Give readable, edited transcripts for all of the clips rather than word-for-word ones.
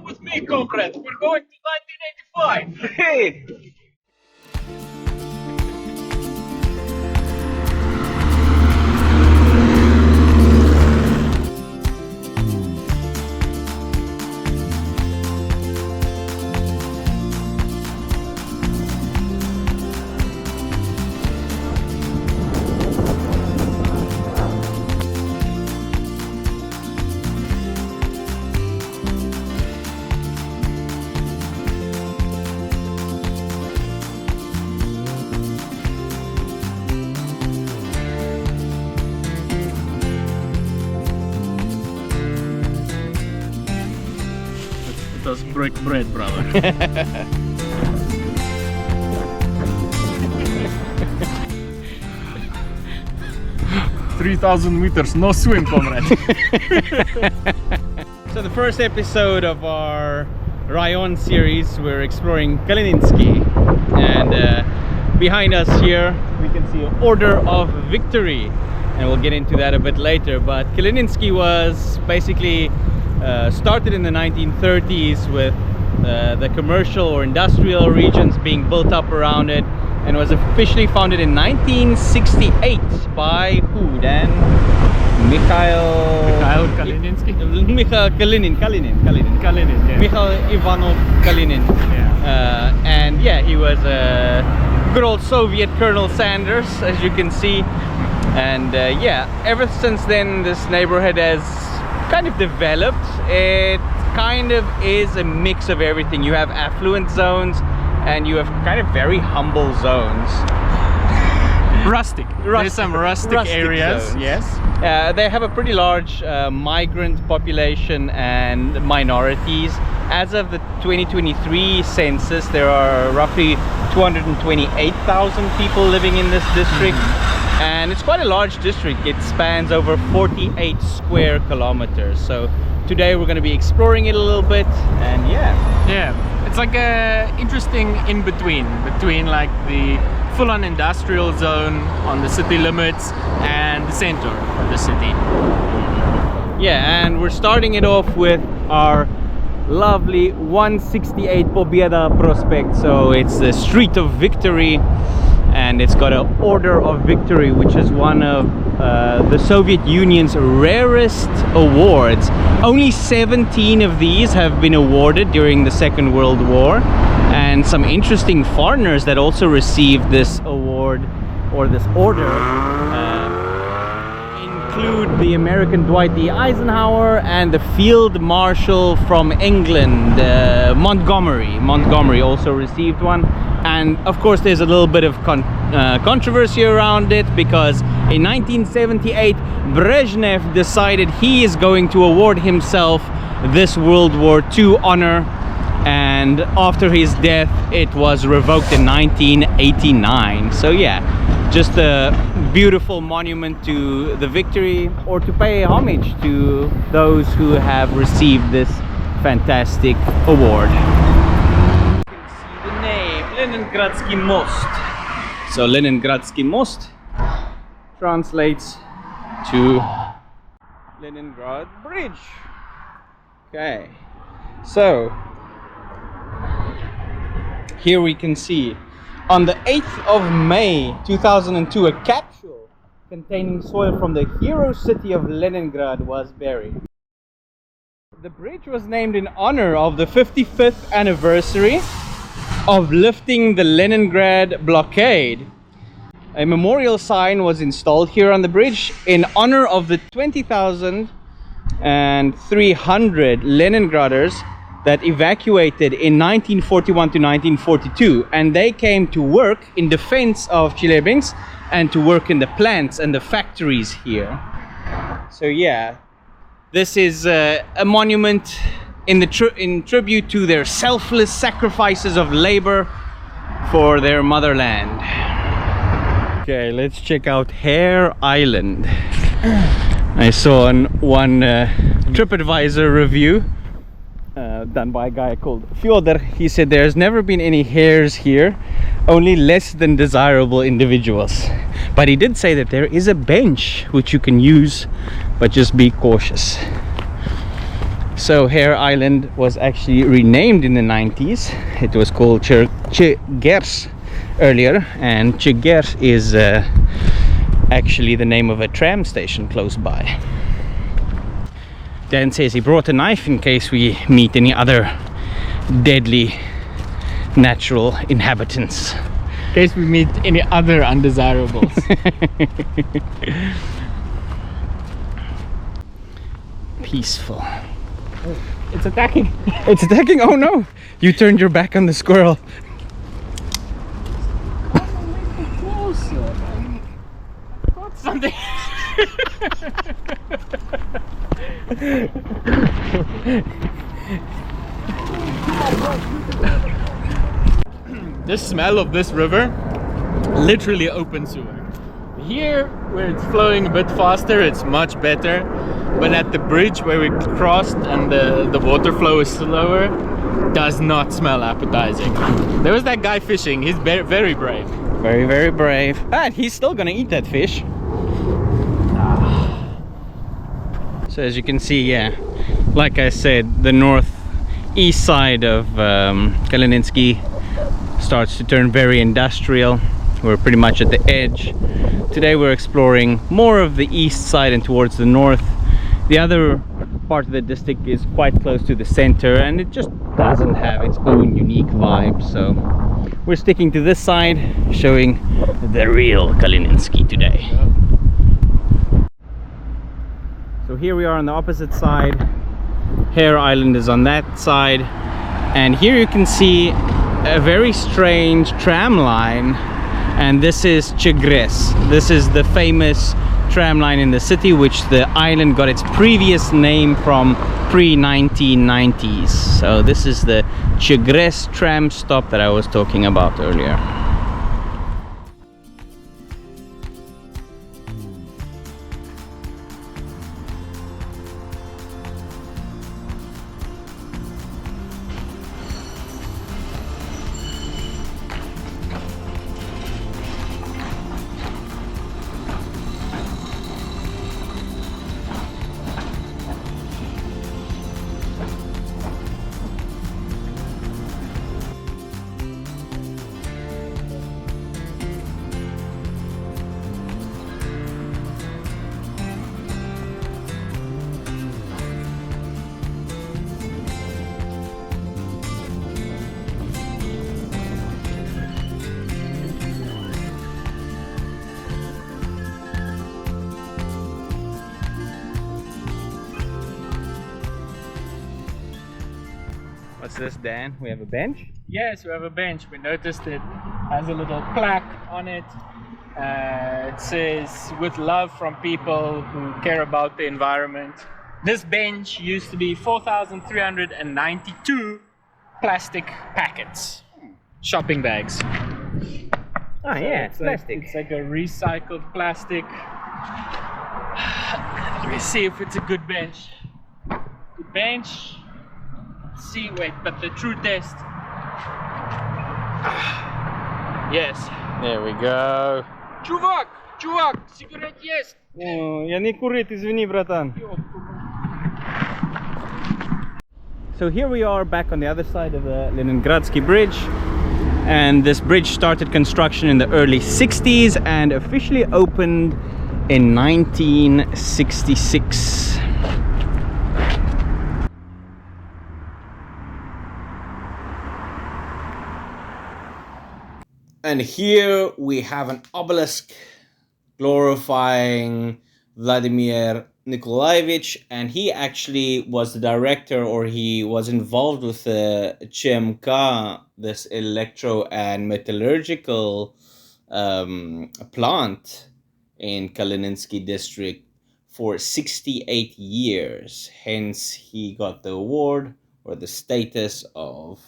with me, comrade. We're going to 1985. Hey! Let us break bread, brother. 3,000 meters, no swim, comrade. So the first episode of our Rayon series, we're exploring Kalininsky, and behind us here we can see Order of Victory, and we'll get into that a bit later. But Kalininsky was basically started in the 1930s with the commercial or industrial regions being built up around it, and was officially founded in 1968 by who, Dan? Mikhail Kalininsky? Mikhail Kalinin, yeah. Mikhail Ivanov Kalinin. Yeah. And yeah, he was a good old Soviet Colonel Sanders, as you can see. And yeah, ever since then this neighborhood has kind of developed. It kind of is a mix of everything. You have affluent zones and you have kind of very humble zones. Rustic. There's some rustic areas. Zones. Yes. They have a pretty large migrant population and minorities. As of the 2023 census, there are roughly 228,000 people living in this district. And it's quite a large district. It spans over 48 square kilometers. So today we're going to be exploring it a little bit, and Yeah, it's like a interesting between like the full-on industrial zone on the city limits and the center of the city. Yeah, and we're starting it off with our lovely 168 Pobieda Prospect. So it's the Street of Victory, and it's got an Order of Victory, which is one of the Soviet Union's rarest awards. Only 17 of these have been awarded during the Second World War, and some interesting foreigners that also received this award or this order include the American Dwight D. Eisenhower and the Field Marshal from England, Montgomery also received one. And of course there's a little bit of controversy around it, because in 1978 Brezhnev decided he is going to award himself this World War II honor, and after his death it was revoked in 1989. So yeah, just a beautiful monument to the victory, or to pay homage to those who have received this fantastic award. Leningradsky Most. So Leningradsky Most translates to Leningrad Bridge. Okay, so here we can see on the 8th of May 2002 a capsule containing soil from the hero city of Leningrad was buried. The bridge was named in honor of the 55th anniversary of lifting the Leningrad blockade. A memorial sign was installed here on the bridge in honor of the 20,300 Leningraders that evacuated in 1941 to 1942, and they came to work in defense of Chelyabinsk and to work in the plants and the factories here. So yeah, this is a monument in tribute to their selfless sacrifices of labor for their motherland. Okay, let's check out Hare Island. I saw one TripAdvisor review done by a guy called Fyodor. He said there's never been any hares here, only less than desirable individuals. But he did say that there is a bench which you can use, but just be cautious. So Hare Island was actually renamed in the 90s. It was called Chegyrs earlier, and Chegyrs is actually the name of a tram station close by. Dan says he brought a knife in case we meet any other deadly natural inhabitants. In case we meet any other undesirables. Peaceful. It's attacking. It's attacking? Oh no! You turned your back on the squirrel. Closer. I got something. The smell of this river, literally open sewer. Here, where it's flowing a bit faster, it's much better. But at the bridge where we crossed and the water flow is slower, does not smell appetizing. There was that guy fishing. He's very brave. Very, very brave. And he's still gonna eat that fish. So as you can see, yeah, like I said, the northeast side of Kalininsky starts to turn very industrial. We're pretty much at the edge. Today we're exploring more of the east side and towards the north. The other part of the district is quite close to the center, and it just doesn't have its own unique vibe. So we're sticking to this side, showing the real Kalininsky today. So here we are on the opposite side. Hare Island is on that side, and here you can see a very strange tram line, and this is Chegyrs. This is the famous tram line in the city, which the island got its previous name from pre-1990s. So this is the Chegyrs tram stop that I was talking about earlier. What's this, Dan? We have a bench? Yes, we have a bench. We noticed it has a little plaque on it. It says, "With love from people who care about the environment." This bench used to be 4,392 plastic packets, shopping bags. Ah, yeah, it's plastic. It's like a recycled plastic. Let me see if it's a good bench. Good bench. See, wait, but the true test. Yes, there we go. Чувак, сигарет есть. Я не курит, извини, братан. So here we are back on the other side of the Leningradsky Bridge, and this bridge started construction in the early 60s and officially opened in 1966. And here we have an obelisk glorifying Vladimir Nikolaevich, and he actually was the director, or he was involved with the CMK, this electro and metallurgical plant in Kalininsky district for 68 years. Hence he got the award or the status of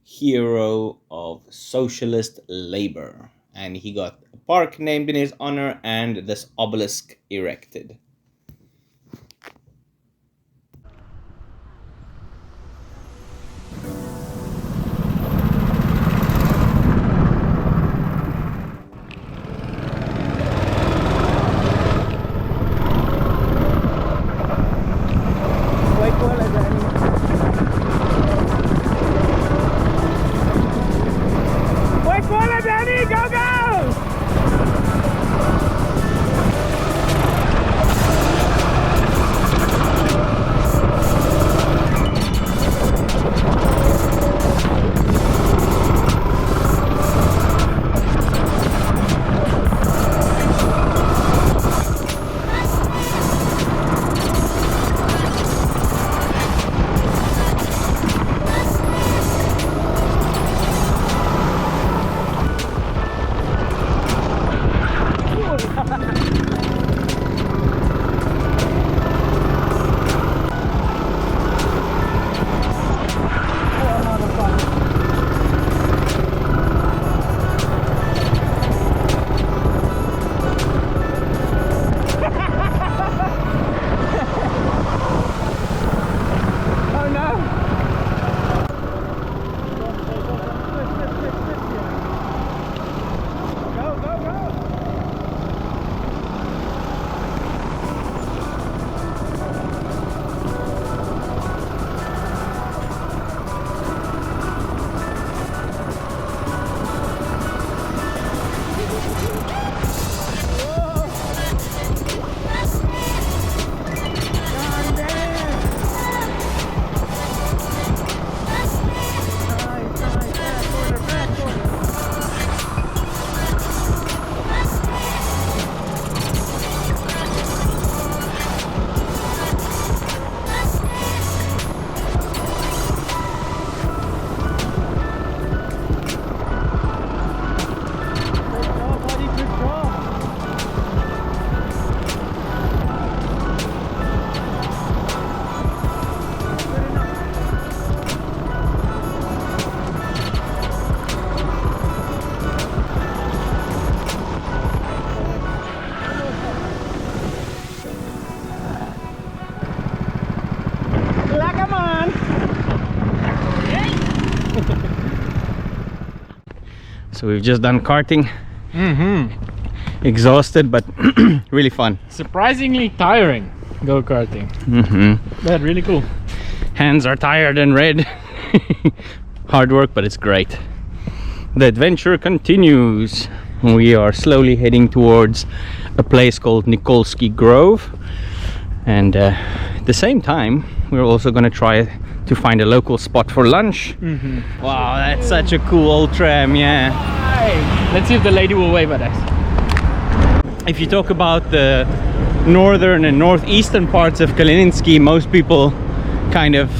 Hero of Socialist Labor, and he got a park named in his honor and this obelisk erected. Quite well as So we've just done karting. Exhausted, but really fun. Surprisingly tiring go-karting. But really cool. Hands are tired and red. Hard work, but it's great. The adventure continues. We are slowly heading towards a place called Nikolski Grove, and at the same time we're also going to try to find a local spot for lunch. Wow, that's such a cool old tram. Yeah. Hi. Let's see if the lady will wave at us. If you talk about the northern and northeastern parts of Kalininsky, most people kind of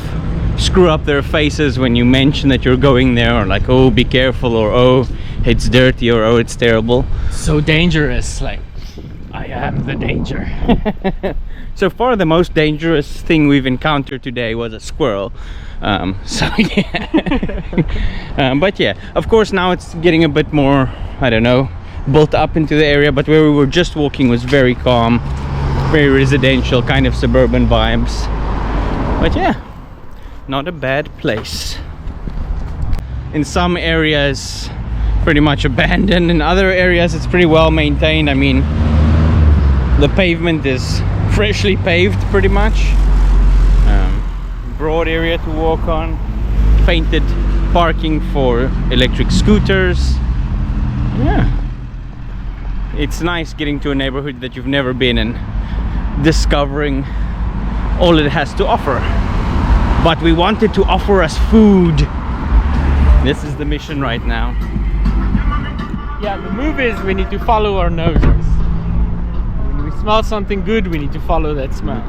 screw up their faces when you mention that you're going there, or like, oh, be careful, or oh, it's dirty, or oh, it's terrible. So dangerous, like, I am the danger. So far the most dangerous thing we've encountered today was a squirrel. So yeah. But yeah, of course now it's getting a bit more, I don't know, built up into the area, but where we were just walking was very calm, very residential, kind of suburban vibes. But yeah, not a bad place. In some areas pretty much abandoned, in other areas it's pretty well maintained. I mean, the pavement is freshly paved pretty much. Broad area to walk on, painted parking for electric scooters. Yeah, it's nice getting to a neighborhood that you've never been and discovering all it has to offer. But we wanted to offer us food. This is the mission right now. Yeah, the move is we need to follow our noses. When we smell something good, we need to follow that smell.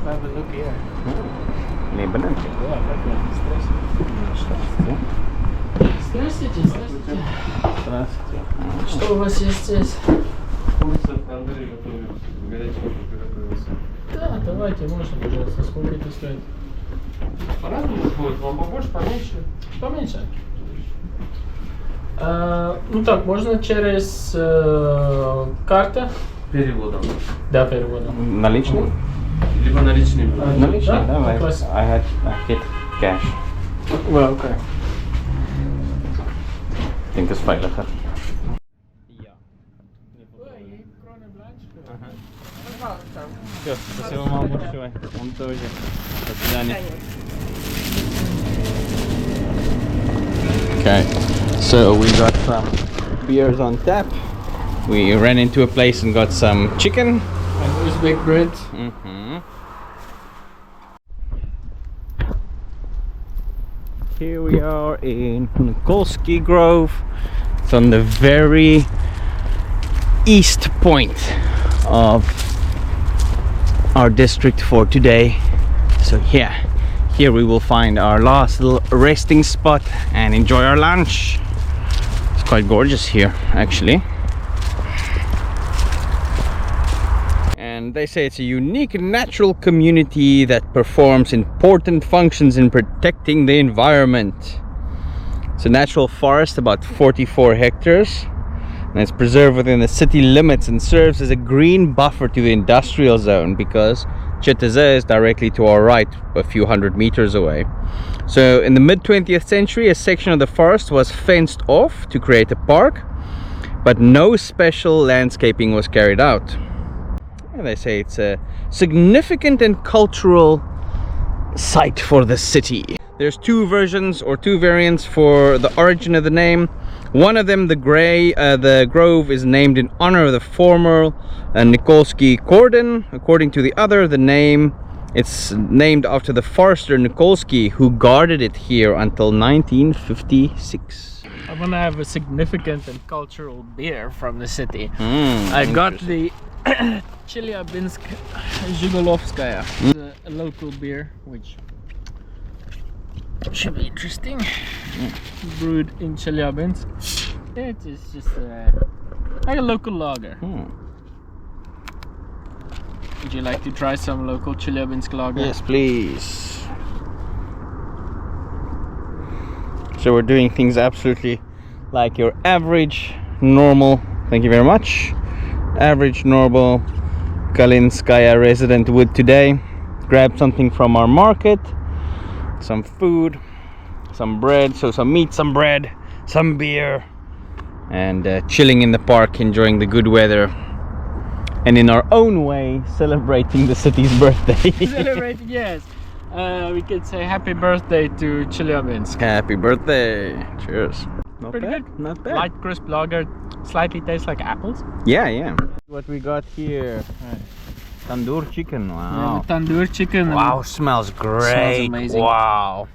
Have a look here. Lebanon. Здравствуйте, здравствуйте. Здравствуйте. Что у вас есть здесь? Курица в тандыре готовится, горячий приготовился. Да, давайте, можно, пожалуйста. Сколько это стоит? По-разному будет, вам побольше, поменьше. Поменьше. Ну так, можно через карты? Переводом. Да, переводом. Наличный? Либо наличными. Наличный, Да? давай. Класс. I hit cash. Well, okay. Ik denk dat is veiliger. Все, спасибо вам большое. Вам тоже. До свидания. Okay, so we got some beers on tap. We ran into a place and got some chicken. And Uzbek bread. Here we are in Nikolski Grove. It's on the very east point of our district for today. So yeah, here we will find our last little resting spot and enjoy our lunch. It's quite gorgeous here actually. And they say it's a unique natural community that performs important functions in protecting the environment. It's a natural forest about 44 hectares. And it's preserved within the city limits and serves as a green buffer to the industrial zone because Chelyabinsk is directly to our right, a few hundred meters away. So in the mid-20th century, a section of the forest was fenced off to create a park, but no special landscaping was carried out. They say it's a significant and cultural site for the city. There's two versions or two variants for the origin of the name. One of them, the grove, is named in honor of the former Nikolski Grove. According to the other, it's named after the forester Nikolski, who guarded it here until 1956. I want to have a significant and cultural beer from the city. I Interesting. got the Chelyabinsk Russia, a local beer, which should be interesting. Brewed in Chelyabinsk. It is just like a local lager. Would you like to try some local Chelyabinsk lager? Yes, please. So we're doing things absolutely like your average, normal, thank you very much, average, normal Kalininsky resident would today. Grab something from our market, some food, some bread, so some meat, some bread, some beer, and chilling in the park, enjoying the good weather, and in our own way celebrating the city's birthday. Celebrating, yes. We could say happy birthday to Chelyabinsk. Happy birthday. Cheers. Not Pretty bad, good. not bad. Light, crisp lager. Slightly tastes like apples. Yeah. What we got here? Tandoor chicken. Wow. Yeah, tandoor chicken. Wow, smells great. amazing. Wow.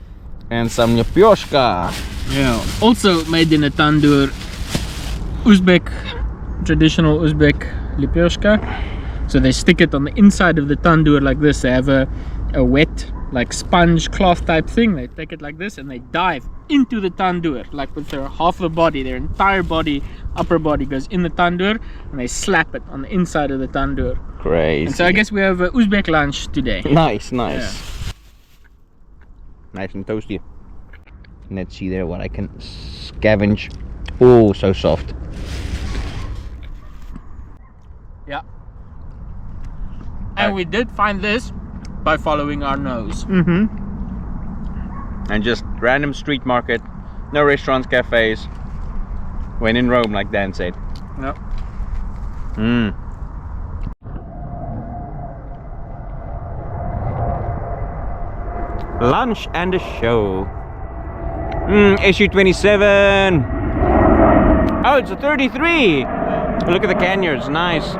And some lyopioshka. Yeah. Also made in a tandoor. Uzbek, traditional Uzbek lyopioshka. So they stick it on the inside of the tandoor like this. They have a wet, like sponge cloth type thing. They take it like this and they dive into the tandoor, like with their half the body, their entire body, upper body goes in the tandoor, and they slap it on the inside of the tandoor. Crazy. And so I guess we have Uzbek lunch today. Nice. Yeah. Nice and toasty. Let's see there what I can scavenge. Oh, so soft. Yeah. And we did find this by following our nose. And just random street market, no restaurants, cafes. When in Rome, like Dan said. Yep. Lunch and a show. Issue 27. Oh, it's a 33. Look at the canyons, nice.